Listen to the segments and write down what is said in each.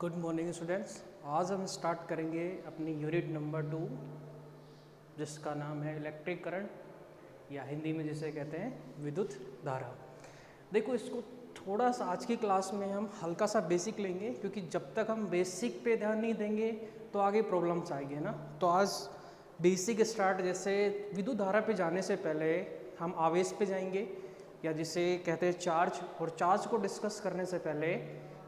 Good morning students. आज हम start करेंगे अपनी यूनिट नंबर 2 जिसका नाम है इलेक्ट्रिक करंट या हिंदी में जिसे कहते हैं विद्युत धारा। देखो, इसको थोड़ा सा आज की क्लास में हम हल्का सा बेसिक लेंगे, क्योंकि जब तक हम बेसिक पे ध्यान नहीं देंगे तो आगे प्रॉब्लम्स आएंगे ना। तो आज बेसिक स्टार्ट, जैसे विद्युत धारा पे जाने से पहले हम आवेश पे जाएंगे या जिसे कहते हैं चार्ज, और चार्ज को डिस्कस करने से पहले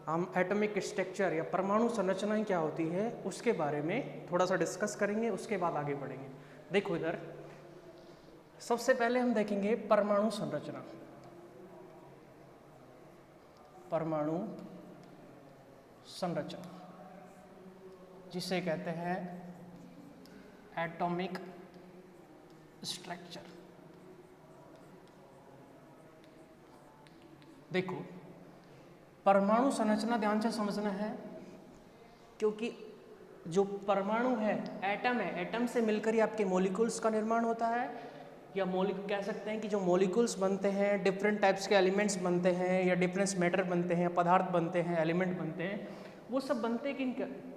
हम एटॉमिक स्ट्रक्चर या परमाणु संरचनाएं क्या होती है उसके बारे में थोड़ा सा डिस्कस करेंगे, उसके बाद आगे बढ़ेंगे। देखो इधर सबसे पहले हम देखेंगे परमाणु संरचना। परमाणु संरचना जिसे कहते हैं एटॉमिक स्ट्रक्चर। देखो, परमाणु संरचना ध्यान से समझना है, क्योंकि जो परमाणु है एटम है, एटम से मिलकर ही आपके मॉलिक्यूल्स का निर्माण होता है, या कह सकते हैं कि जो मॉलिक्यूल्स बनते हैं, डिफरेंट टाइप्स के एलिमेंट्स बनते हैं, या डिफरेंट मैटर बनते हैं, पदार्थ बनते हैं, एलिमेंट बनते हैं, वो सब बनते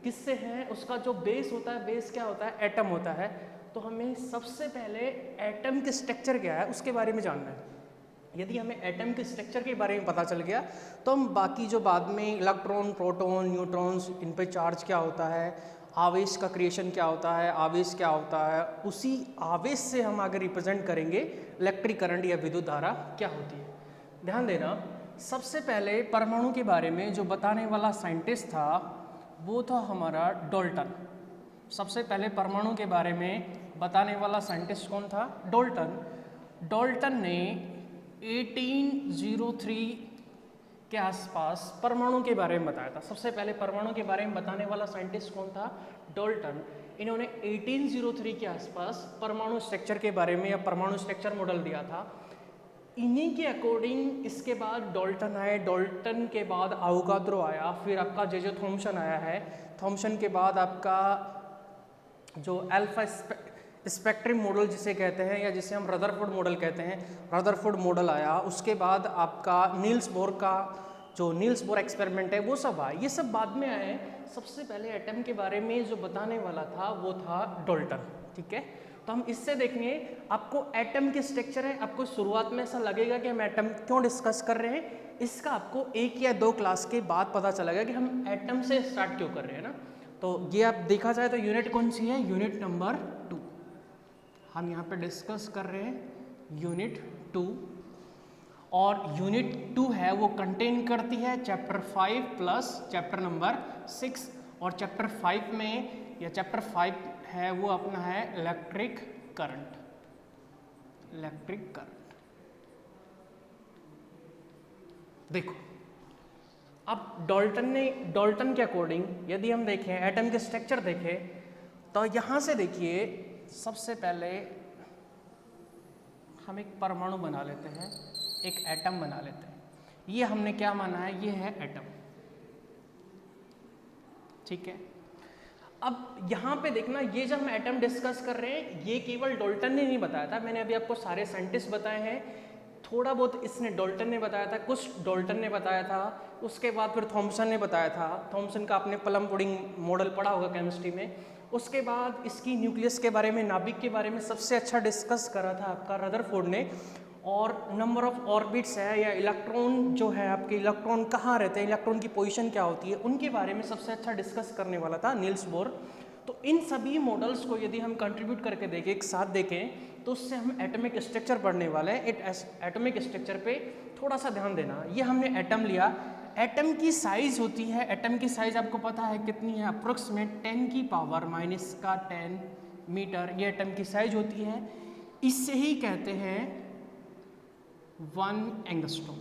किससे हैं? उसका जो बेस होता है, बेस क्या होता है? एटम होता है। तो हमें सबसे पहले एटम के स्ट्रक्चर क्या है उसके बारे में जानना है। यदि हमें एटम के स्ट्रक्चर के बारे में पता चल गया तो हम बाकी जो बाद में इलेक्ट्रॉन, प्रोटॉन, न्यूट्रॉन्स, इन पे चार्ज क्या होता है, आवेश का क्रिएशन क्या होता है, आवेश क्या होता है, उसी आवेश से हम आगे रिप्रेजेंट करेंगे इलेक्ट्रिक करंट या विद्युत धारा क्या होती है। ध्यान देना, सबसे पहले परमाणु के बारे में जो बताने वाला साइंटिस्ट था वो था हमारा डाल्टन। सबसे पहले परमाणु के बारे में बताने वाला साइंटिस्ट कौन था? डाल्टन। डाल्टन ने 1803 के आसपास परमाणु के बारे में बताया था। सबसे पहले परमाणु के बारे में बताने वाला साइंटिस्ट कौन था? डाल्टन। इन्होंने 1803 के आसपास परमाणु स्ट्रक्चर के बारे में या परमाणु स्ट्रक्चर मॉडल दिया था। इन्हीं के अकॉर्डिंग इसके बाद डाल्टन आए, डाल्टन के बाद अवोगाद्रो आया, फिर आपका जे थॉमसन आया है। थॉमसन के बाद आपका जो अल्फा स्पेक्ट्रम मॉडल जिसे कहते हैं, या जिसे हम रदरफोर्ड मॉडल कहते हैं, रदरफोर्ड मॉडल आया। उसके बाद आपका नील्स बोर का जो नील्स बोर एक्सपेरिमेंट है वो सब आए, ये सब बाद में आए। सबसे पहले एटम के बारे में जो बताने वाला था वो था डाल्टन। ठीक है, तो हम इससे देखेंगे आपको एटम के स्ट्रक्चर है। आपको शुरुआत में ऐसा लगेगा कि हम एटम क्यों डिस्कस कर रहे हैं, इसका आपको 1 या 2 क्लास के बाद पता चलेगा कि हम एटम से स्टार्ट क्यों कर रहे हैं ना। तो ये आप देखा जाए तो यूनिट कौन सी है? यूनिट नंबर 2 हम यहाँ पे डिस्कस कर रहे हैं, यूनिट 2। और यूनिट 2 है वो कंटेन करती है चैप्टर 5 प्लस चैप्टर नंबर 6। और चैप्टर 5 में या चैप्टर 5 है वो अपना है इलेक्ट्रिक करंट। Electric current. देखो, अब डाल्टन के अकॉर्डिंग यदि हम देखें, एटम के स्ट्रक्चर देखें, तो यहाँ से देखिए सबसे पहले हम एक परमाणु बना लेते हैं, एक एटम बना लेते हैं। ये हमने क्या माना है? ये है एटम। ठीक है, अब यहाँ पे देखना, ये जब हम एटम डिस्कस कर रहे हैं ये केवल डाल्टन ने नहीं बताया था। मैंने अभी आपको सारे साइंटिस्ट बताए हैं, थोड़ा बहुत इसने डाल्टन ने बताया था, कुछ डाल्टन ने बताया था, उसके बाद फिर थॉमसन ने बताया था। थॉमसन का आपने प्लम पुडिंग मॉडल पढ़ा होगा केमिस्ट्री में। उसके बाद इसकी न्यूक्लियस के बारे में, नाभिक के बारे में सबसे अच्छा डिस्कस करा था आपका रदरफोर्ड ने। और नंबर ऑफ ऑर्बिट्स है या इलेक्ट्रॉन जो है आपके, इलेक्ट्रॉन कहाँ रहते हैं, इलेक्ट्रॉन की पोजीशन क्या होती है, उनके बारे में सबसे अच्छा डिस्कस करने वाला था नील्स बोर। तो इन सभी मॉडल्स को यदि हम कंट्रीब्यूट करके देखें, एक साथ देखें, तो उससे हम एटॉमिक स्ट्रक्चर पढ़ने वाले हैं। एटॉमिक स्ट्रक्चर पे थोड़ा सा ध्यान देना। ये हमने एटम लिया, एटम की साइज होती है, एटम की साइज आपको पता है कितनी है? अप्रोक्सीमेट 10⁻⁻10 मीटर ये एटम की साइज होती है। इससे ही कहते हैं 1 एंगस्ट्रॉम।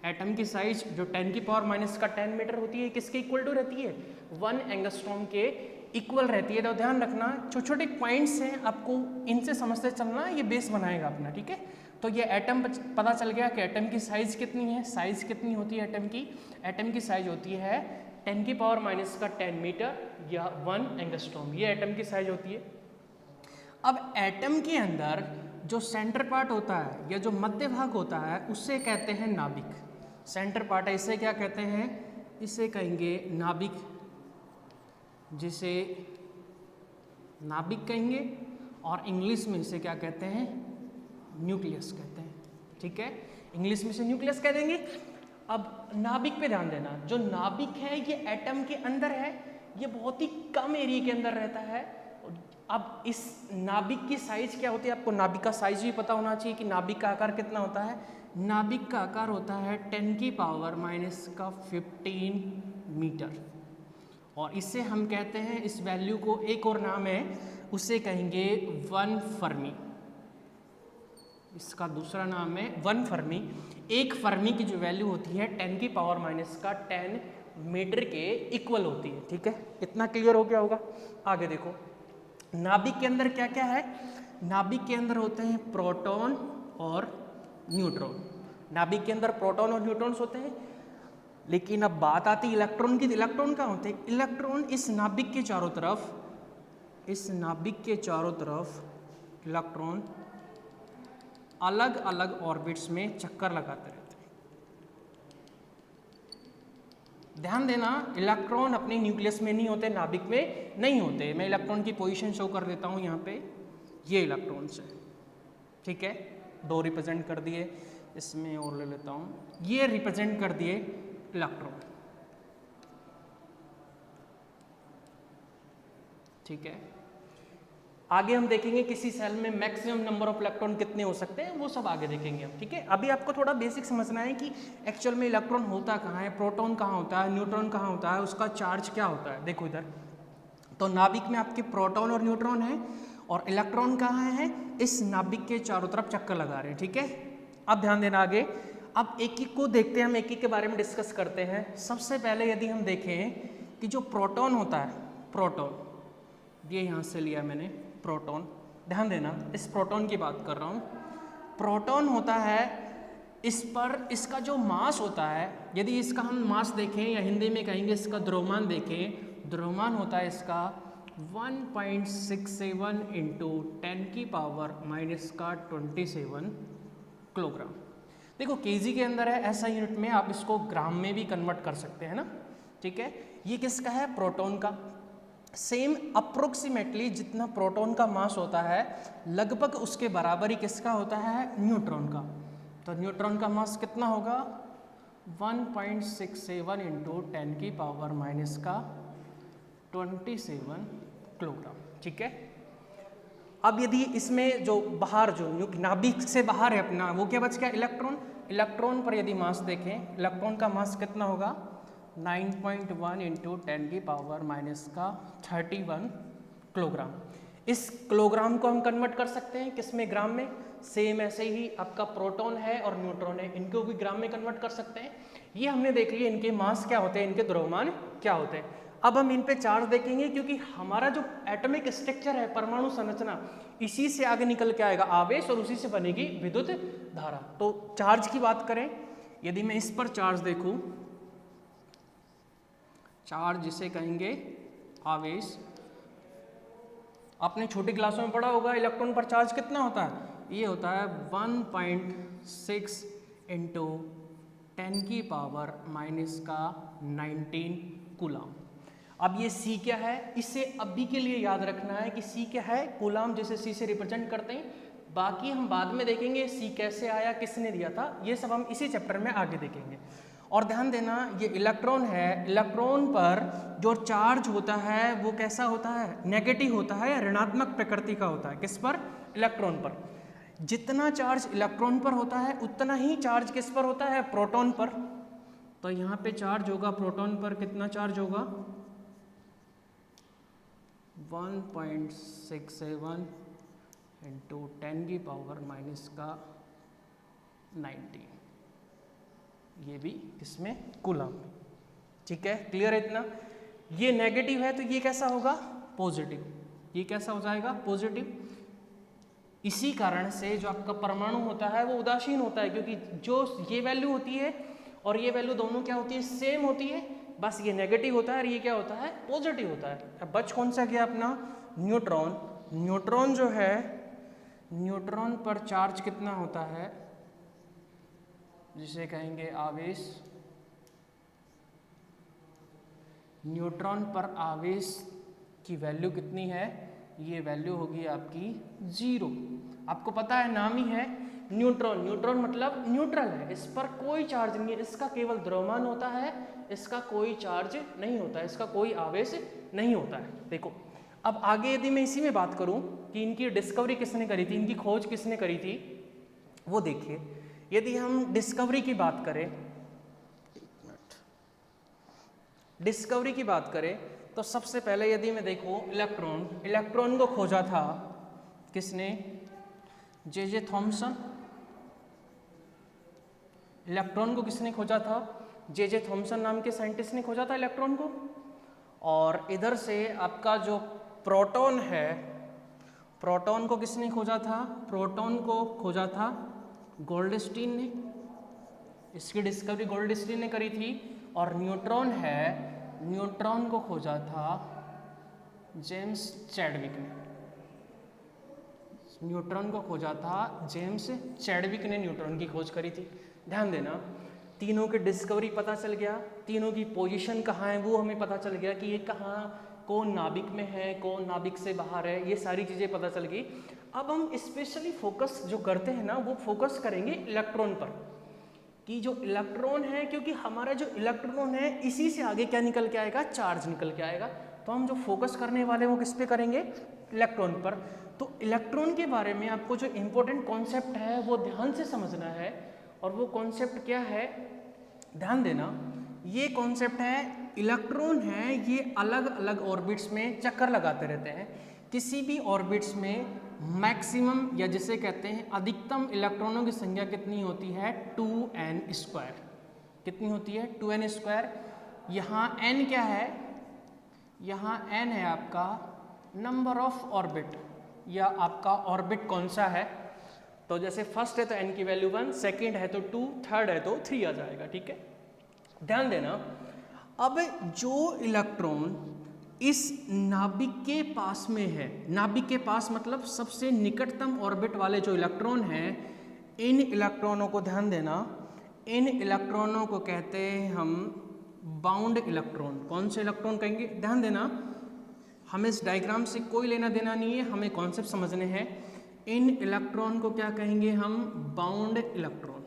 एटम की साइज जो 10⁻⁻10 मीटर होती है, किसके इक्वल टू रहती है? 1 एंगस्ट्रॉम के इक्वल रहती है। तो ध्यान रखना, छोटे छोटे पॉइंट्स हैं, आपको इनसे समझते चलना, ये बेस बनाएगा अपना। ठीक है, तो ये एटम पता चल गया कि एटम की साइज कितनी है। साइज कितनी होती है एटम की? एटम की साइज होती है 10⁻⁻10 मीटर या 1 एंगस्ट्रॉम, ये एटम की साइज होती है। अब एटम के अंदर जो सेंटर पार्ट होता है या जो मध्य भाग होता है उससे कहते हैं नाभिक। सेंटर पार्ट है, इसे क्या कहते हैं? इसे कहेंगे नाभिक, जिसे नाभिक कहेंगे, और इंग्लिश में इसे क्या कहते हैं, न्यूक्लियस कहते हैं। ठीक है, इंग्लिश में इसे न्यूक्लियस कह देंगे। अब नाभिक पे ध्यान देना, जो नाभिक है ये एटम के अंदर है, ये बहुत ही कम एरिया के अंदर रहता है। अब इस नाभिक की साइज क्या होती है, आपको नाभिक का साइज भी पता होना चाहिए कि नाभिक का आकार कितना होता है। नाभिक का आकार होता है 10⁻⁻15 मीटर, और इससे हम कहते हैं, इस वैल्यू को एक और नाम है, उसे कहेंगे 1 फर्मी। इसका दूसरा नाम है 1 फर्मी। एक फर्मी की जो वैल्यू होती है 10⁻⁻10 मीटर के इक्वल होती है। ठीक है, इतना क्लियर हो गया होगा। आगे देखो, नाभिक के अंदर क्या क्या है। नाभिक के अंदर होते हैं प्रोटॉन और न्यूट्रॉन। नाभिक के अंदर प्रोटॉन और न्यूट्रॉन्स होते हैं। लेकिन अब बात आती है इलेक्ट्रॉन की। इलेक्ट्रॉन कहाँ होते हैं? इलेक्ट्रॉन इस नाभिक के चारों तरफ, इस नाभिक के चारों तरफ इलेक्ट्रॉन अलग अलग ऑर्बिट्स में चक्कर लगाते रहते हैं। ध्यान देना, इलेक्ट्रॉन अपने न्यूक्लियस में नहीं होते, नाभिक में नहीं होते। मैं इलेक्ट्रॉन की पोजीशन शो कर देता हूँ यहाँ पे। ये इलेक्ट्रॉन्स है, ठीक है, 2 रिप्रेजेंट कर दिए। इसमें और ले लेता हूँ, ये रिप्रेजेंट कर दिए इलेक्ट्रॉन। ठीक है, आगे हम देखेंगे किसी सेल में मैक्सिमम नंबर ऑफ इलेक्ट्रॉन कितने हो सकते हैं, वो सब आगे देखेंगे हम। ठीक है, अभी आपको थोड़ा बेसिक समझना है कि एक्चुअल में इलेक्ट्रॉन होता कहाँ है, प्रोटॉन कहाँ होता है, न्यूट्रॉन कहाँ होता है, उसका चार्ज क्या होता है। देखो इधर, तो नाभिक में आपके प्रोटॉन और न्यूट्रॉन है, और इलेक्ट्रॉन कहाँ है, इस नाभिक के चारों तरफ चक्कर लगा रहे हैं। ठीक है, अब ध्यान देना आगे। अब एक एक को देखते हैं, हम एक एक के बारे में डिस्कस करते हैं। सबसे पहले यदि हम देखें कि जो प्रोटॉन होता है, प्रोटॉन, ये यहाँ से लिया मैंने प्रोटॉन। ध्यान देना, इस प्रोटॉन की बात कर रहा हूँ। प्रोटॉन होता है, इस पर इसका जो मास होता है, यदि इसका हम मास देखें, या हिंदी में कहेंगे इसका द्रव्यमान देखें, द्रव्यमान होता है इसका 1.67 इंटू 10⁻⁻27 किलोग्राम। देखो केजी के अंदर है, ऐसा यूनिट में आप इसको ग्राम में भी कन्वर्ट कर सकते हैं ना। ठीक है, ये किसका है, प्रोटॉन का। सेम अप्रोक्सीमेटली जितना प्रोटॉन का मास होता है, लगभग उसके बराबर ही किसका होता है, न्यूट्रॉन का। तो न्यूट्रॉन का मास कितना होगा, 1.67 इंटू 10⁻⁻27 किलोग्राम। ठीक है, अब यदि इसमें जो बाहर, जो नाभिक से बाहर है अपना, वो क्या बच गया, इलेक्ट्रॉन। इलेक्ट्रॉन पर यदि मास देखें, इलेक्ट्रॉन का मास कितना होगा, 9.1 इंटू 10⁻⁻31 किलोग्राम। इस किलोग्राम को हम कन्वर्ट कर सकते हैं किस में, ग्राम में। सेम ऐसे ही आपका प्रोटॉन है और न्यूट्रॉन है, इनको भी ग्राम में कन्वर्ट कर सकते हैं। ये हमने देख लिया इनके मास क्या होते हैं, इनके द्रव्यमान क्या होते हैं। अब हम इन पे चार्ज देखेंगे, क्योंकि हमारा जो एटॉमिक स्ट्रक्चर है, परमाणु संरचना, इसी से आगे निकल के आएगा आवेश, और उसी से बनेगी विद्युत धारा। तो चार्ज की बात करें, यदि मैं इस पर चार्ज देखूं, चार्ज जिसे कहेंगे आवेश, आपने छोटी क्लासों में पढ़ा होगा इलेक्ट्रॉन पर चार्ज कितना होता है, ये होता है 1.6 इंटू 10⁻⁻19 कूलाम। अब ये C क्या है, इसे अभी के लिए याद रखना है कि C क्या है, कूलाम, जैसे C से रिप्रेजेंट करते हैं। बाकी हम बाद में देखेंगे C कैसे आया, किसने दिया था, ये सब हम इसी चैप्टर में आगे देखेंगे। और ध्यान देना, ये इलेक्ट्रॉन है, इलेक्ट्रॉन पर जो चार्ज होता है वो कैसा होता है, नेगेटिव होता है या ऋणात्मक प्रकृति का होता है। किस पर, इलेक्ट्रॉन पर। जितना चार्ज इलेक्ट्रॉन पर होता है उतना ही चार्ज किस पर होता है, प्रोटॉन पर। तो यहाँ पे चार्ज होगा प्रोटॉन पर, कितना चार्ज होगा, 1.67 इंटू 10⁻⁻19, ये भी इसमें कूलम। ठीक है, क्लियर है इतना। ये नेगेटिव है तो ये कैसा होगा, पॉजिटिव। ये कैसा हो जाएगा, पॉजिटिव। इसी कारण से जो आपका परमाणु होता है वो उदासीन होता है, क्योंकि जो ये वैल्यू होती है और ये वैल्यू दोनों क्या होती है, सेम होती है। बस ये नेगेटिव होता है और ये क्या होता है, पॉजिटिव होता है। अब बच कौन सा गया अपना, न्यूट्रॉन। न्यूट्रॉन जो है, न्यूट्रॉन पर चार्ज कितना होता है, जिसे कहेंगे आवेश, न्यूट्रॉन पर आवेश की वैल्यू कितनी है, ये वैल्यू होगी आपकी 0। आपको पता है नाम ही है न्यूट्रॉन, न्यूट्रॉन मतलब न्यूट्रल है, इस पर कोई चार्ज नहीं है, इसका केवल द्रव्यमान होता है, इसका कोई चार्ज नहीं होता है, इसका कोई आवेश नहीं होता है। देखो अब आगे यदि मैं इसी में बात करूं कि इनकी डिस्कवरी किसने करी थी, इनकी खोज किसने करी थी, वो देखिए। यदि हम डिस्कवरी की बात करें, डिस्कवरी की बात करें तो सबसे पहले यदि मैं देखूं इलेक्ट्रॉन, इलेक्ट्रॉन को खोजा था किसने, जे थॉमसन। इलेक्ट्रॉन को किसने खोजा था, जे थॉमसन नाम के साइंटिस्ट ने खोजा था इलेक्ट्रॉन को। और इधर से आपका जो प्रोटॉन है, प्रोटॉन को किसने खोजा था, प्रोटॉन को खोजा था गोल्डस्टीन ने, इसकी डिस्कवरी गोल्डस्टीन ने करी थी। और न्यूट्रॉन है, न्यूट्रॉन को खोजा था जेम्स चैडविक ने, न्यूट्रॉन को खोजा था जेम्स चैडविक ने, न्यूट्रॉन की खोज करी थी। ध्यान देना तीनों की डिस्कवरी पता चल गया, तीनों की पोजीशन कहाँ है वो हमें पता चल गया कि ये कहाँ कौन नाभिक में है, कौन नाभिक से बाहर है, ये सारी चीज़ें पता चल गई। अब हम स्पेशली फोकस जो करते हैं ना, वो फोकस करेंगे इलेक्ट्रॉन पर, कि जो इलेक्ट्रॉन है, क्योंकि हमारा जो इलेक्ट्रॉन है इसी से आगे क्या निकल के आएगा, चार्ज निकल के आएगा। तो हम जो फोकस करने वाले वो किस पे करेंगे, इलेक्ट्रॉन पर। तो इलेक्ट्रॉन के बारे में आपको जो इम्पोर्टेंट कॉन्सेप्ट है वो ध्यान से समझना है। और वो कॉन्सेप्ट क्या है, ध्यान देना, ये कॉन्सेप्ट है इलेक्ट्रॉन है ये अलग अलग ऑर्बिट्स में चक्कर लगाते रहते हैं। किसी भी ऑर्बिट्स में मैक्सिमम या जिसे कहते हैं अधिकतम इलेक्ट्रॉनों की संख्या कितनी होती है, 2n²। कितनी होती है, 2n²। यहाँ n क्या है, यहाँ n है आपका नंबर ऑफ ऑर्बिट, या आपका ऑर्बिट कौन सा है। तो जैसे फर्स्ट है तो n की वैल्यू 1, सेकेंड है तो 2, थर्ड है तो 3 आ जाएगा। ठीक है, ध्यान देना। अब जो इलेक्ट्रॉन इस नाभिक के पास में है, नाभिक के पास मतलब सबसे निकटतम ऑर्बिट वाले जो इलेक्ट्रॉन हैं, इन इलेक्ट्रॉनों को ध्यान देना, इन इलेक्ट्रॉनों को कहते हैं हम बाउंड इलेक्ट्रॉन। कौन से इलेक्ट्रॉन कहेंगे, ध्यान देना, हमें इस डायग्राम से कोई लेना देना नहीं है, हमें कॉन्सेप्ट समझने हैं। इन इलेक्ट्रॉन को क्या कहेंगे हम, बाउंड इलेक्ट्रॉन।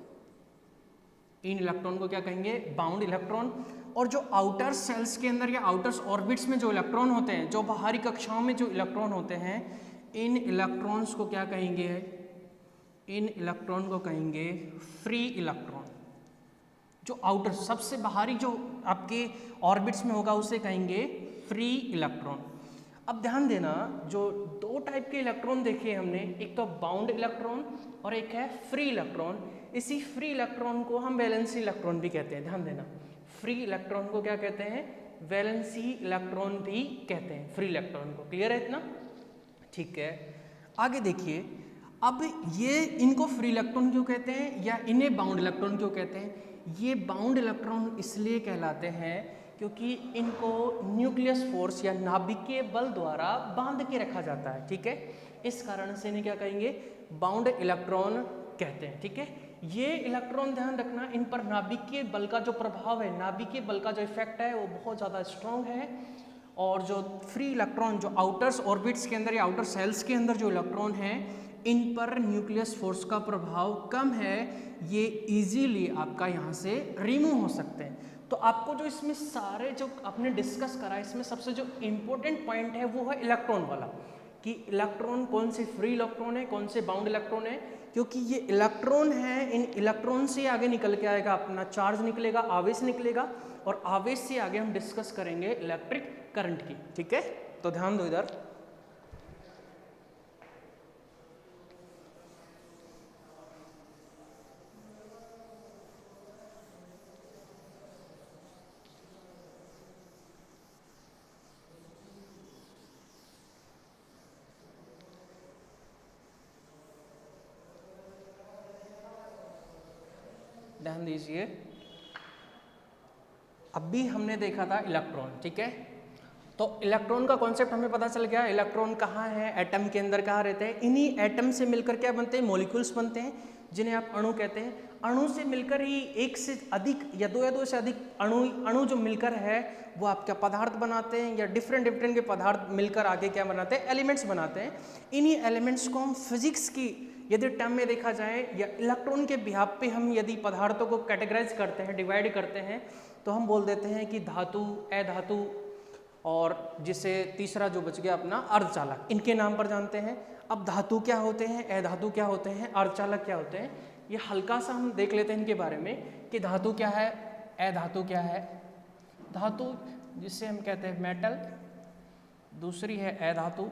इन इलेक्ट्रॉन को क्या कहेंगे, बाउंड इलेक्ट्रॉन। और जो आउटर सेल्स के अंदर या आउटर ऑर्बिट्स में जो इलेक्ट्रॉन होते हैं, जो बाहरी कक्षाओं में जो इलेक्ट्रॉन होते हैं, इन इलेक्ट्रॉन्स को क्या कहेंगे, इन इलेक्ट्रॉन को कहेंगे फ्री इलेक्ट्रॉन। जो आउटर सबसे बाहरी जो आपके ऑर्बिट्स में होगा उसे कहेंगे फ्री इलेक्ट्रॉन। अब ध्यान देना, जो दो टाइप के इलेक्ट्रॉन देखे हमने, एक तो बाउंड इलेक्ट्रॉन और एक है फ्री इलेक्ट्रॉन। इसी फ्री इलेक्ट्रॉन को हम वैलेंसी इलेक्ट्रॉन भी कहते हैं। ध्यान देना, फ्री इलेक्ट्रॉन को क्या कहते हैं, वैलेंसी इलेक्ट्रॉन भी कहते हैं फ्री इलेक्ट्रॉन को। क्लियर है इतना, ठीक है। आगे देखिए, अब ये इनको फ्री इलेक्ट्रॉन क्यों कहते हैं या इन्हें बाउंड इलेक्ट्रॉन क्यों कहते हैं। ये बाउंड इलेक्ट्रॉन इसलिए कहलाते हैं क्योंकि इनको न्यूक्लियस फोर्स या नाभिकीय बल द्वारा बांध के रखा जाता है। ठीक है, इस कारण से इन्हें क्या कहेंगे, बाउंड इलेक्ट्रॉन कहते हैं। ठीक है, ये इलेक्ट्रॉन ध्यान रखना, इन पर नाभिकीय बल का जो प्रभाव है, नाभिकीय बल का जो इफेक्ट है वो बहुत ज़्यादा स्ट्रॉन्ग है। और जो फ्री इलेक्ट्रॉन जो आउटर ऑर्बिट्स के अंदर या आउटर सेल्स के अंदर जो इलेक्ट्रॉन हैं, इन पर न्यूक्लियस फोर्स का प्रभाव कम है, ये इजीली आपका यहाँ से रिमूव हो सकते हैं। तो आपको जो इसमें सारे जो आपने डिस्कस करा, इसमें सबसे जो इम्पोर्टेंट पॉइंट है वो है इलेक्ट्रॉन वाला, कि इलेक्ट्रॉन कौन से फ्री इलेक्ट्रॉन है, कौन से बाउंड इलेक्ट्रॉन है। क्योंकि ये इलेक्ट्रॉन है, इन इलेक्ट्रॉन से आगे निकल के आएगा अपना चार्ज निकलेगा, आवेश निकलेगा, और आवेश से आगे हम डिस्कस करेंगे इलेक्ट्रिक करंट की। ठीक है, तो ध्यान दो इधर। ध्यान दीजिए, अभी हमने देखा था इलेक्ट्रॉन। ठीक है, तो इलेक्ट्रॉन का कॉन्सेप्ट हमें पता चल गया, इलेक्ट्रॉन कहाँ है, एटम के अंदर कहाँ रहते हैं। इन्हीं एटम से मिलकर क्या बनते हैं, मॉलिक्यूल्स बनते हैं जिन्हें आप अणु कहते हैं। अणु से मिलकर ही एक से अधिक या दो से अधिक अणु जो मिलकर है वो आपका पदार्थ बनाते हैं, या डिफरेंट के पदार्थ मिलकर आगे क्या बनाते हैं, एलिमेंट्स बनाते हैं। इन्हीं एलिमेंट्स को हम फिजिक्स की यदि टर्म में देखा जाए या इलेक्ट्रॉन के बिहाफ पे हम यदि पदार्थों को कैटेगराइज करते हैं, डिवाइड करते हैं, तो हम बोल देते हैं कि धातु, अधातु और जिससे तीसरा जो बच गया अपना अर्धचालक, इनके नाम पर जानते हैं। अब धातु क्या होते हैं, अधातु क्या होते हैं, अर्धचालक क्या होते हैं, ये हल्का सा हम देख लेते हैं इनके बारे में कि धातु क्या है, अधातु क्या है। धातु जिसे हम कहते हैं मेटल, दूसरी है अधातु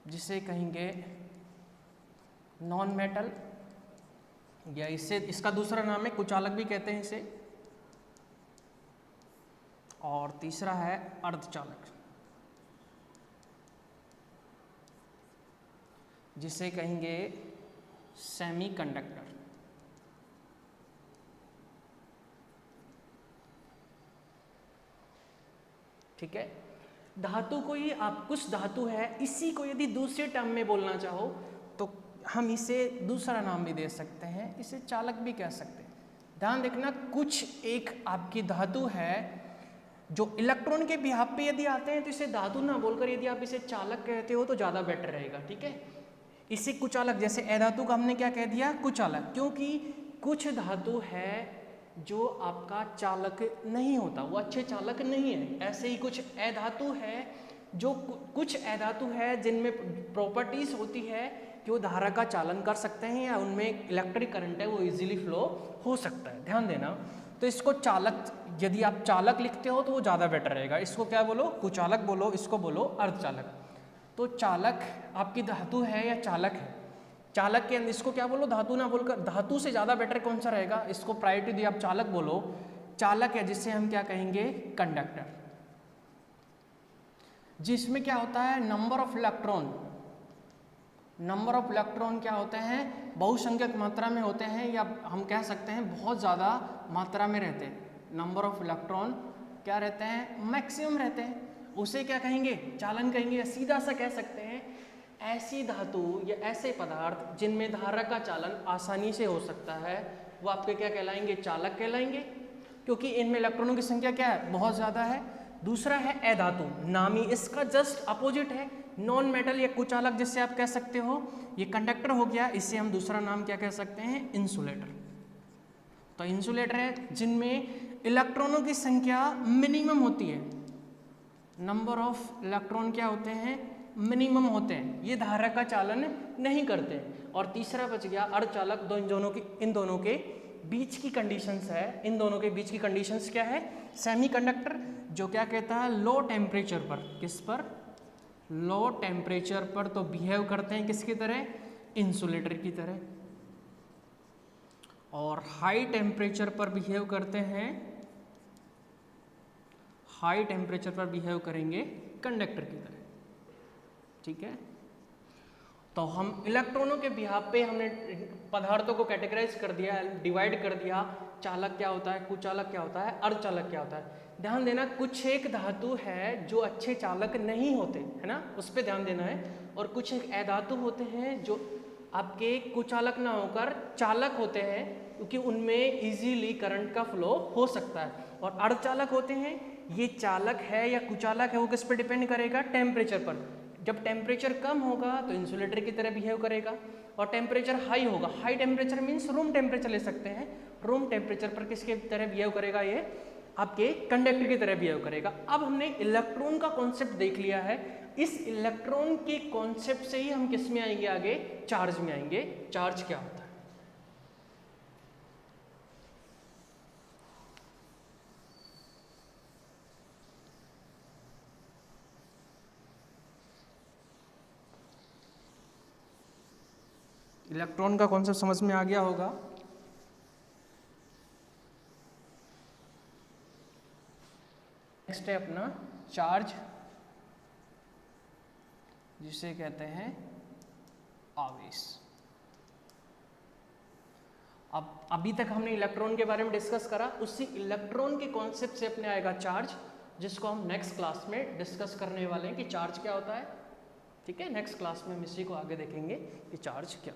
जिसे कहेंगे नॉन मेटल, या इसका दूसरा नाम है कुचालक भी कहते हैं इसे, और तीसरा है अर्धचालक जिसे कहेंगे सेमीकंडक्टर। ठीक है, धातु को ही आप, कुछ धातु है, इसी को यदि दूसरे टर्म में बोलना चाहो तो हम इसे दूसरा नाम भी दे सकते हैं, इसे चालक भी कह सकते हैं। ध्यान देखना, कुछ एक आपकी धातु है जो इलेक्ट्रॉन के बिहाफ पे यदि आते हैं तो इसे धातु ना बोलकर यदि आप इसे चालक कहते हो तो ज़्यादा बेटर रहेगा। ठीक है, इसे कुचालक, जैसे अधातु का हमने क्या कह दिया, कुचालक, क्योंकि कुछ धातु है जो आपका चालक नहीं होता, वो अच्छे चालक नहीं है। ऐसे ही कुछ अधातु है जो कुछ अधातु है जिनमें प्रॉपर्टीज होती है कि वो धारा का चालन कर सकते हैं या उनमें इलेक्ट्रिक करंट है वो इजीली फ्लो हो सकता है। ध्यान देना, तो इसको चालक, यदि आप चालक लिखते हो तो वो ज़्यादा बेटर रहेगा। इसको क्या बोलो, कुचालक बोलो, इसको बोलो अर्धचालक। तो चालक आपकी धातु है या चालक है, चालक के अंदर इसको क्या बोलो, धातु ना बोलकर, धातु से ज़्यादा बेटर कौन सा रहेगा, इसको प्रायोरिटी दी, आप चालक बोलो। चालक है जिससे हम क्या कहेंगे, कंडक्टर, जिसमें क्या होता है, number of electron, number of electron क्या होते हैं, बहुसंख्यक मात्रा में होते हैं, या हम कह सकते हैं बहुत ज़्यादा मात्रा में रहते हैं। नंबर ऑफ इलेक्ट्रॉन क्या रहते हैं, मैक्सिमम रहते हैं, उसे क्या कहेंगे, चालन कहेंगे। या सीधा सा कह सकते हैं, ऐसी धातु या ऐसे पदार्थ जिनमें धारा का चालन आसानी से हो सकता है वो आपके क्या कहलाएंगे, चालक कहलाएंगे, क्योंकि इनमें इलेक्ट्रॉनों की संख्या क्या है, बहुत ज़्यादा है। दूसरा है अधातु, नाम ही इसका जस्ट अपोजिट है, नॉन मेटल या कुचालक जिससे आप कह सकते हो, ये कंडक्टर हो गया, इससे हम दूसरा नाम क्या कह सकते हैं, इंसुलेटर। तो इंसुलेटर है जिनमें इलेक्ट्रॉनों की संख्या मिनिमम होती है, नंबर ऑफ इलेक्ट्रॉन क्या होते हैं, मिनिमम होते हैं, ये धारा का चालन नहीं करते। और तीसरा बच गया अर्धचालक, इन दोनों के बीच की कंडीशंस है, इन दोनों के बीच की कंडीशंस क्या है, सेमीकंडक्टर, जो क्या कहता है, लो टेम्परेचर पर, किस पर, लो टेम्परेचर पर तो बिहेव करते हैं किसकी तरह, इंसुलेटर की तरह, और हाई टेम्परेचर पर बिहेव करते हैं, हाई टेम्परेचर पर बिहेव करेंगे कंडक्टर की तरह। ठीक है, तो हम इलेक्ट्रॉनों के बिहाफ पे हमने पदार्थों को कैटेगराइज कर दिया, डिवाइड कर दिया, चालक क्या होता है, कुचालक क्या होता है, अर्धचालक क्या होता है। ध्यान देना, कुछ एक धातु है जो अच्छे चालक नहीं होते, है ना, उस पर ध्यान देना है, और कुछ एक अधातु होते हैं जो आपके कुचालक ना होकर चालक होते हैं, क्योंकि उनमें इजीली करंट का फ्लो हो सकता है। और अर्धचालक होते हैं, ये चालक है या कुचालक है वो किस पर डिपेंड करेगा, टेम्परेचर पर। जब टेम्परेचर कम होगा तो इंसुलेटर की तरह बिहेव करेगा, और टेम्परेचर हाई होगा, high temperature means room temperature ले सकते हैं, रूम टेम्परेचर पर किसके तरह बिहेव करेगा, ये आपके कंडक्टर की तरह बिहेव करेगा। अब हमने इलेक्ट्रॉन का कॉन्सेप्ट देख लिया है, इस इलेक्ट्रॉन के कॉन्सेप्ट से ही हम किस में आएंगे, आगे चार्ज में आएंगे। चार्ज क्या होता है, इलेक्ट्रॉन का कॉन्सेप्ट समझ में आ गया होगा। नेक्स्ट है अपना चार्ज, जिसे कहते हैं आवेश। अब अभी तक हमने इलेक्ट्रॉन के बारे में डिस्कस करा, उसी इलेक्ट्रॉन के कॉन्सेप्ट से अपने आएगा चार्ज, जिसको हम नेक्स्ट क्लास में डिस्कस करने वाले हैं कि चार्ज क्या होता है। ठीक है, नेक्स्ट क्लास में हम इसी को आगे देखेंगे कि चार्ज क्या।